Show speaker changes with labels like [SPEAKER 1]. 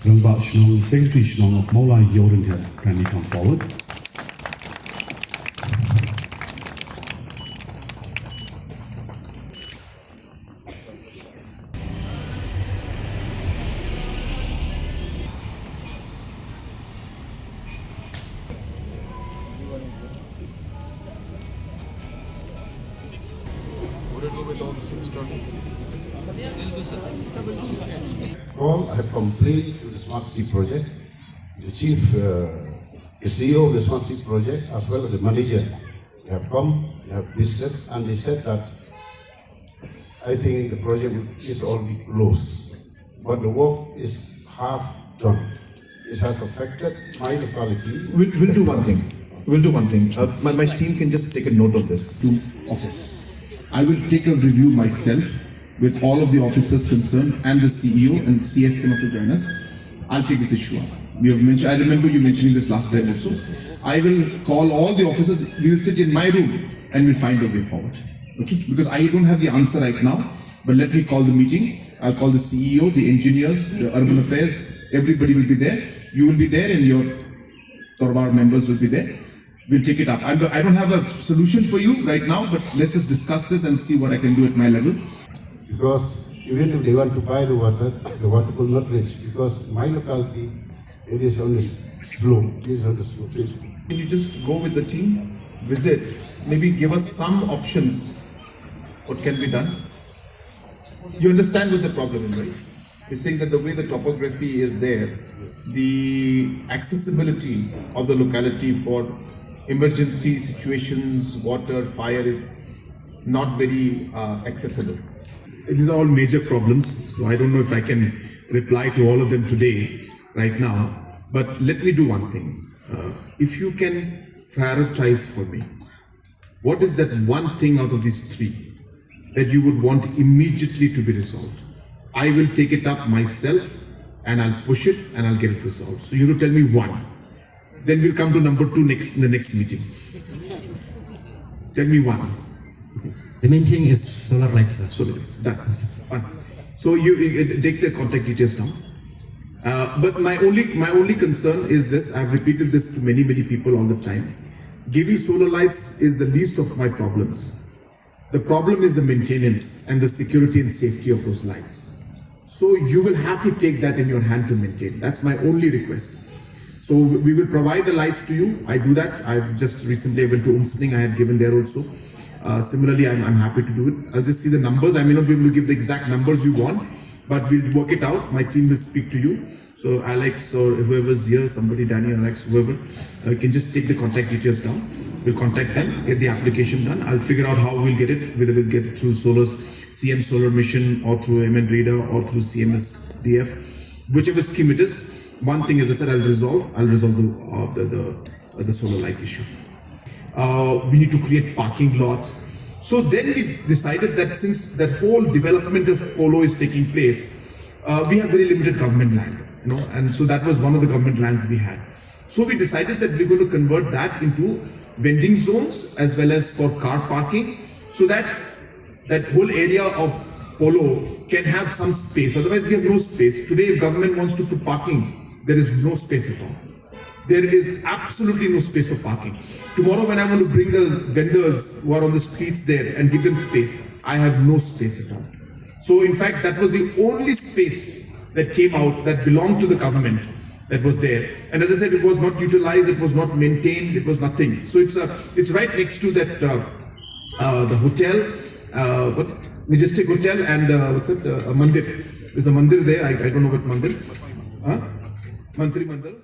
[SPEAKER 1] Rangbah Shnong, Secretary Shnong of Mola Yorintel, kindly come forward.
[SPEAKER 2] All have completed the Smart City project. The chief, the CEO of the Smart City project, as well as the manager, they have come, they have visited, and they said that I think the project is already closed, but the work is half done. This has affected my locality.
[SPEAKER 3] We'll do one thing. We'll do one thing. My team can just take a note of this.
[SPEAKER 4] To office. I will take a review myself with all of the officers concerned and the CEO and CS came up to join us. I'll take this issue up. We have mentioned, I remember you mentioning this last time also. I will call all the officers, we will sit in my room and we'll find a way forward. Okay? Because I don't have the answer right now, but let me call the meeting. I'll call the CEO, the engineers, the urban affairs, everybody will be there. You will be there and your Torbar members will be there. We'll take it up. I don't have a solution for you right now, but let's just discuss this and see what I can do at my level.
[SPEAKER 2] Because even if they want to buy the water will not reach, because my locality, it is on this flow, it is on the slope.
[SPEAKER 4] Can you just go with the team, visit, maybe give us some options, what can be done? You understand what the problem is, right? He's saying that the way the topography is there, the accessibility of the locality for emergency situations, water, fire is not very accessible. These are all major problems, so I don't know if I can reply to all of them today, right now, but let me do one thing. If you can prioritize for me, what is that one thing out of these three that you would want immediately to be resolved? I will take it up myself and I'll push it and I'll get it resolved. So you have to tell me one. Then we'll come to number two in the next meeting. Tell me one.
[SPEAKER 5] The main thing is solar lights, sir.
[SPEAKER 4] Solar lights, done. Fine. So you take the contact details down. But my only concern is this. I've repeated this to many people all the time. Giving solar lights is the least of my problems. The problem is the maintenance and the security and safety of those lights. So you will have to take that in your hand to maintain. That's my only request. So we will provide the lights to you. I do that. I've just recently went to Umsling. I had given there also. Similarly, I'm happy to do it. I'll just see the numbers. I may not be able to give the exact numbers you want, but we'll work it out. My team will speak to you. So Alex or whoever's here, somebody, Danny, Alex, whoever, can just take the contact details down. We'll contact them, get the application done. I'll figure out how we'll get it, whether we'll get it through CM Solar Mission or through MN Radar or through CMSDF. Whichever scheme it is, one thing, as I said, I'll resolve the solar light issue. We need to create parking lots. So then we decided that since that whole development of Polo is taking place, we have very limited government land, and so that was one of the government lands we had. So we decided that we're going to convert that into vending zones as well as for car parking, so that that whole area of Polo can have some space. Otherwise, we have no space. Today, if government wants to put parking, there is no space at all. There is absolutely no space for parking. Tomorrow, when I want to bring the vendors who are on the streets there and give them space, I have no space at all. So, in fact, that was the only space that came out that belonged to the government that was there. And as I said, it was not utilized, it was not maintained, it was nothing. So it's right next to that the hotel, Majestic Hotel, and what's it? A mandir. There's a mandir there. I don't know what mandir. Mantri Mandir.